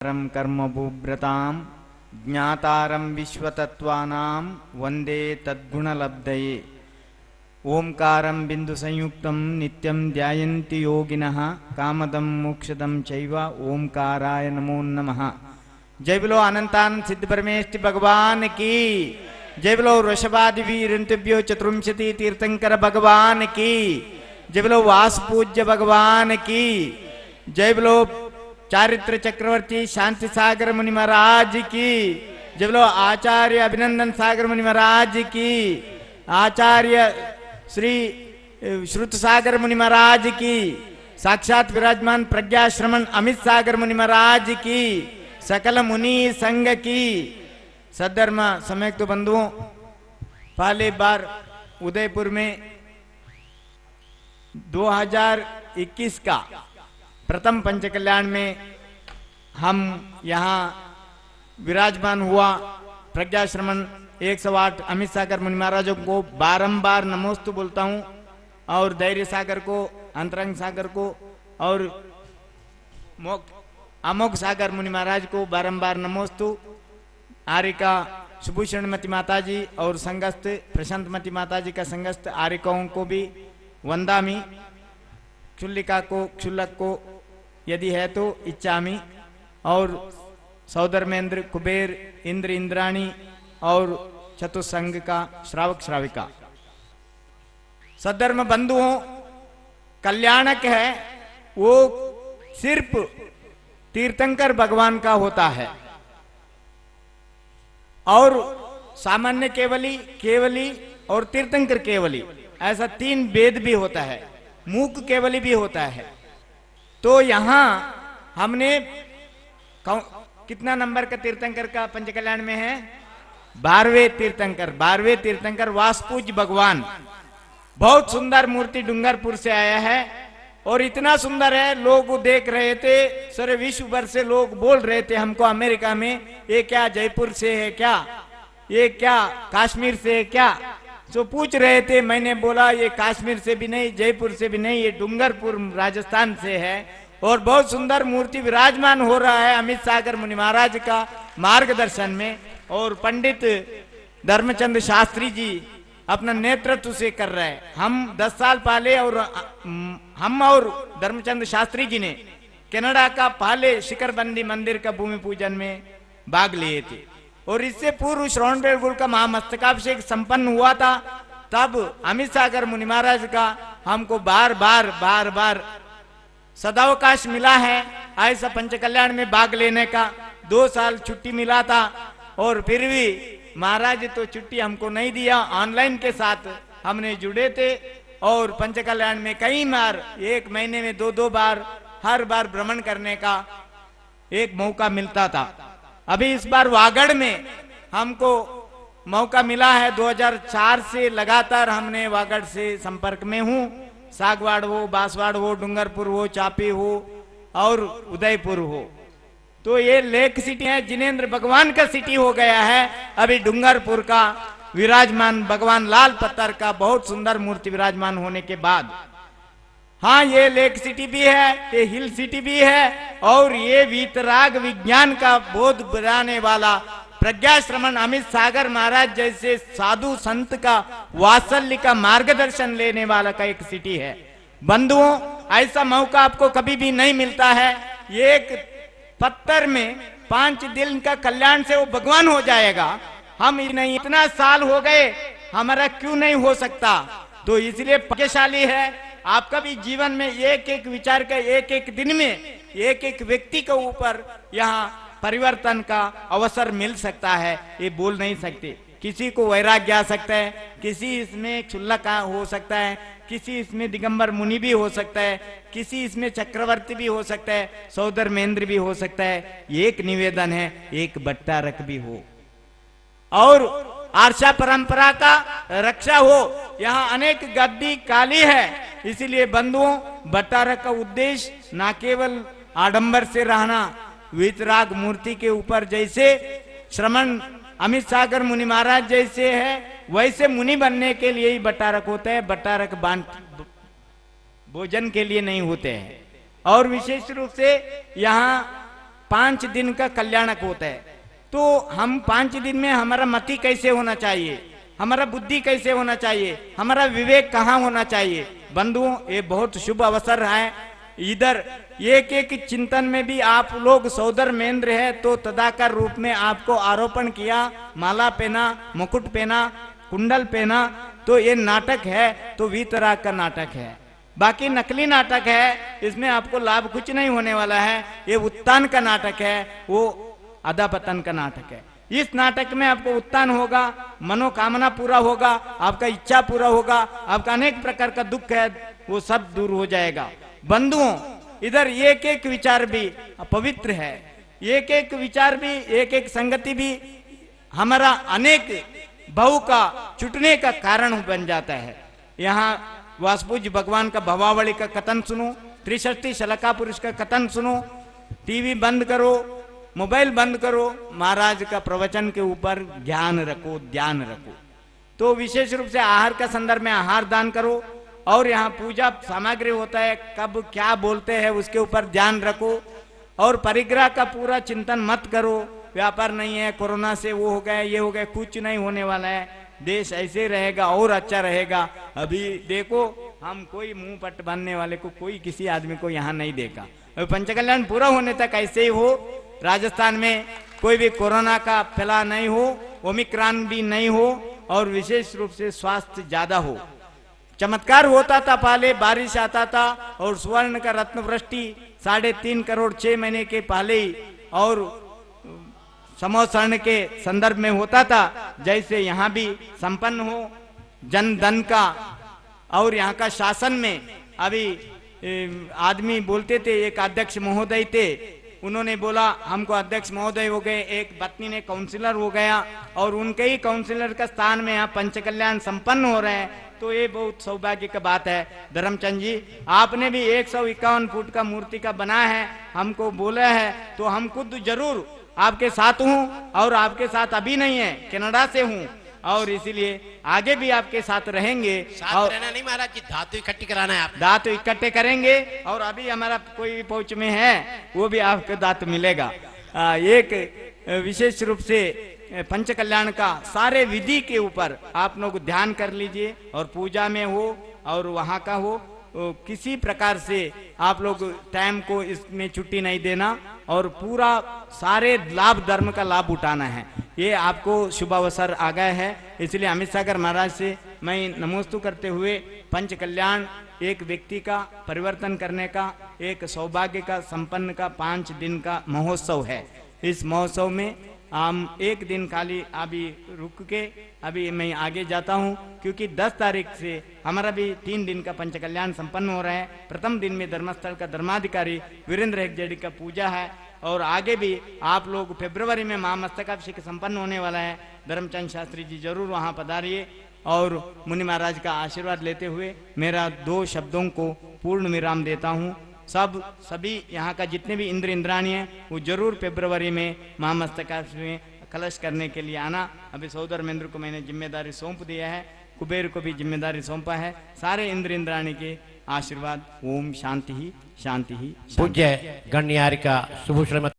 परम कर्मभूव्रतां ज्ञातारं विश्वतत्त्वानां वंदे तद्गुणलब्धये। ओंकारं बिंदुसंयुक्तं नित्यं ध्यायन्ति योगिनः कामदं मोक्षदं चैव ओंकाराय नमो नमः। जय बोलो अनंतानंद सिद्ध परमेष्टि भगवान की जय। बोलो वृषभादि वीरंतभ्यो चतुर्विंशति तीर्थंकर भगवान की जय। बोलो वासपूज्य भगवान की जय। बोलो चारित्र चक्रवर्ती शांति सागर मुनि महाराज की जय। बोलो आचार्य अभिनंदन सागर मुनि महाराज की, आचार्य श्री श्रुत सागर मुनि महाराज की, साक्षात विराजमान प्रज्ञा श्रमण अमित सागर मुनि महाराज की, सकल मुनि संघ की। सद्धर्म समयुक्त बंधुओं, पहली बार उदयपुर में 2021 का प्रथम पंचकल्याण में हम यहाँ विराजमान हुआ। प्रज्ञा श्रमण 108 अमित सागर मुनि महाराजों को बारंबार नमोस्तु बोलता हूँ, और धैर्य सागर को, अंतरंग सागर को और अमोघ सागर मुनि महाराज को बारंबार नमोस्तु। आर्यका सुभूषणमती माता जी और संगस्त प्रशांतमती माता जी का संगस्त आर्यकाओं को भी वंदामी। क्षुल्लिका को, क्षुल्लक को यदि है तो इच्छामी, और सौधर्मेंद्र, कुबेर, इंद्र, इंद्राणी और चतुसंग का श्रावक श्राविका। सद्धर्म बंधुओं, कल्याणक है वो सिर्फ तीर्थंकर भगवान का होता है, और सामान्य केवली, केवली और तीर्थंकर केवली, ऐसा 3 भेद भी होता है। मूक केवली भी होता है। तो यहां हमने कितना नंबर का तीर्थंकर का पंचकल्याण में है? 12वें तीर्थंकर। 12वें तीर्थंकर वासपूज्य भगवान, बहुत सुंदर मूर्ति डूंगरपुर से आया है, और इतना सुंदर है लोग देख रहे थे, सारे विश्व भर से लोग बोल रहे थे हमको अमेरिका में, ये क्या जयपुर से है क्या, ये क्या कश्मीर से है क्या, जो पूछ रहे थे। मैंने बोला ये कश्मीर से भी नहीं, जयपुर से भी नहीं, ये डूंगरपुर राजस्थान से है, और बहुत सुंदर मूर्ति विराजमान हो रहा है अमित सागर मुनि महाराज का मार्गदर्शन में। और पंडित धर्मचंद शास्त्री जी अपना नेतृत्व से कर रहे हैं। हम 10 साल पहले और हम और धर्मचंद शास्त्री जी ने कनाडा का पहले शिखरबंदी मंदिर का भूमि पूजन में भाग लिए थे, और इससे पूर्व श्रवण बेलगुल का महामस्तकाभिषेक संपन्न हुआ था। तब अमित सागर मुनि महाराज का हमको बार बार सदावकाश मिला है ऐसा पंचकल्याण में भाग लेने का। 2 साल छुट्टी मिला था, और फिर भी महाराज तो छुट्टी हमको नहीं दिया। ऑनलाइन के साथ हमने जुड़े थे, और पंचकल्याण में कई बार, 1 महीने में 2-2 बार, हर बार भ्रमण करने का एक मौका मिलता था। अभी इस बार वागड़ में हमको मौका मिला है। 2004 से लगातार हमने वागड़ से संपर्क में हूँ। सागवाड़ हो, बांसवाड़ हो, डूंगरपुर हो, चापी हो और उदयपुर हो, तो ये लेक सिटी है। जिनेंद्र भगवान का सिटी हो गया है अभी डूंगरपुर का विराजमान भगवान लाल पत्थर का बहुत सुंदर मूर्ति विराजमान होने के बाद। हाँ, ये लेक सिटी भी है, ये हिल सिटी भी है, और ये वीतराग विज्ञान का बोध बनाने वाला प्रज्ञा श्रमण अमित सागर महाराज जैसे साधु संत का वात्सल्य का मार्गदर्शन लेने वाला का एक सिटी है। बंधुओं, ऐसा मौका आपको कभी भी नहीं मिलता है। एक पत्थर में 5 दिन का कल्याण से वो भगवान हो जाएगा। हम नहीं, इतना साल हो गए, हमारा क्यों नहीं हो सकता? तो इसलिए भाग्यशाली है आपका भी जीवन में एक विचार का, एक दिन में एक व्यक्ति के ऊपर यहाँ परिवर्तन का अवसर मिल सकता है। ये बोल नहीं सकते। किसी को वैराग्य आ सकता है, किसी इसमें क्षुल्लक हो सकता है, किसी इसमें दिगंबर मुनि भी हो सकता है, किसी इसमें चक्रवर्ती भी हो सकता है, सौधर्मेंद्र भी हो सकता है। एक निवेदन है, एक बट्टारक भी हो, और आर्षा परंपरा का रक्षा हो। यहाँ अनेक गद्दी काली है, इसीलिए बंधुओं, बट्टारक का उद्देश्य न केवल आडंबर से रहना, वीतराग मूर्ति के ऊपर जैसे श्रमण अमित सागर मुनि महाराज जैसे है, वैसे मुनि बनने के लिए ही बट्टारक होता है। बट्टारक भोजन के लिए नहीं होते हैं। और विशेष रूप से यहाँ 5 दिन का कल्याणक होता है। तो हम 5 दिन में हमारा मति कैसे होना चाहिए, हमारा बुद्धि कैसे होना चाहिए, हमारा विवेक कहाँ होना चाहिए। बंधुओं, ये बहुत शुभ अवसर है। इधर एक एक चिंतन में भी आप लोग सौदर महेंद्र है तो तदाकार रूप में आपको आरोपण किया, माला पहना, मुकुट पहना, कुंडल पहना। तो ये नाटक है तो वीतराग का नाटक है, बाकी नकली नाटक है, इसमें आपको लाभ कुछ नहीं होने वाला है। ये उत्तान का नाटक है, वो अधपतन का नाटक है। इस नाटक में आपको उत्तान होगा, मनोकामना पूरा होगा, आपका इच्छा पूरा होगा, आपका अनेक प्रकार का दुख है वो सब दूर हो जाएगा। बंधुओं, इधर एक एक विचार भी पवित्र है, एक एक विचार भी, एक एक संगति भी हमारा अनेक बहु का छुटने का कारण बन जाता है। यहाँ वासपूज्य भगवान का भवावली का कथन सुनो, त्रिशक्ति शलाका पुरुष का कथन सुनो, टीवी बंद करो, मोबाइल बंद करो, महाराज का प्रवचन के ऊपर ध्यान रखो, ध्यान रखो। तो विशेष रूप से आहार का संदर्भ में आहार दान करो, और यहाँ पूजा सामग्री होता है, कब क्या बोलते हैं उसके ऊपर ध्यान रखो, और परिग्रह का पूरा चिंतन मत करो। व्यापार नहीं है, कोरोना से वो हो गया, ये हो गया, कुछ नहीं होने वाला है, देश ऐसे रहेगा और अच्छा रहेगा। अभी देखो, हम कोई मुंह पट बांधने वाले को, कोई किसी आदमी को यहाँ नहीं देखा। अभी पंचकल्याण पूरा होने तक ऐसे ही हो, राजस्थान में कोई भी कोरोना का फैला नहीं हो, ओमिक्रॉन भी नहीं हो, और विशेष रूप से स्वास्थ्य ज्यादा हो। चमत्कार होता था, पहले बारिश आता था और स्वर्ण का रत्न वृष्टि 3.5 करोड़ 6 महीने के पहले ही, और समोसर्ण के संदर्भ में होता था, जैसे यहाँ भी संपन्न हो जन धन का। और यहाँ का शासन में अभी आदमी बोलते थे, एक अध्यक्ष महोदय थे, उन्होंने बोला हमको अध्यक्ष महोदय हो गए, एक पत्नी ने काउंसिलर हो गया, और उनके ही काउंसिलर का स्थान में यहाँ पंचकल्याण संपन्न हो रहे हैं। तो ये बहुत सौभाग्य की बात है। धर्मचंद जी, आपने भी 151 फुट का मूर्ति का बना है, हमको बोला है, तो हम खुद जरूर आपके साथ हूँ, और आपके साथ अभी नहीं है, कनाडा से हूँ, और इसीलिए आगे भी आपके साथ रहेंगे। साथ और रहना नहीं महाराज जी, धातु इकट्ठी कराना है आप। दांत इकट्ठे करेंगे, और अभी हमारा कोई पहुंच में है वो भी आपको दांत मिलेगा। एक विशेष रूप से पंचकल्याण का सारे विधि के ऊपर आप लोग ध्यान कर लीजिए, और पूजा में हो और वहाँ का हो, किसी प्रकार से आप लोग टाइम को इसमें छुट्टी नहीं देना, और पूरा सारे लाभ धर्म का लाभ उठाना है। ये आपको शुभ अवसर आ गया है, इसलिए अमित सागर महाराज से मैं नमोस्तु करते हुए, पंच कल्याण एक व्यक्ति का परिवर्तन करने का, एक सौभाग्य का संपन्न का 5 दिन का महोत्सव है। इस महोत्सव में हम एक दिन खाली अभी रुक के अभी मैं आगे जाता हूं, क्योंकि 10 तारीख से हमारा भी 3 दिन का पंचकल्याण संपन्न हो रहा है। प्रथम दिन में धर्मस्थल का धर्माधिकारी वीरेंद्र हेगजेडी का पूजा है, और आगे भी आप लोग फरवरी में महामस्तकाभिषेक संपन्न होने वाला है। धर्मचंद शास्त्री जी जरूर वहां पधारिए, और मुनि महाराज का आशीर्वाद लेते हुए मेरा 2 शब्दों को पूर्ण विराम देता हूँ। सभी यहाँ का जितने भी इंद्र इंद्राणी हैं वो जरूर फरवरी में महामस्तकाभिषेक में कलश करने के लिए आना। अभी सौदर महेंद्र को मैंने जिम्मेदारी सौंप दिया है, कुबेर को भी जिम्मेदारी सौंपा है। सारे इंद्र इंद्राणी के आशीर्वाद। ओम शांति ही शांति ही। पूज्य गणयारिका शुभ श्रीमती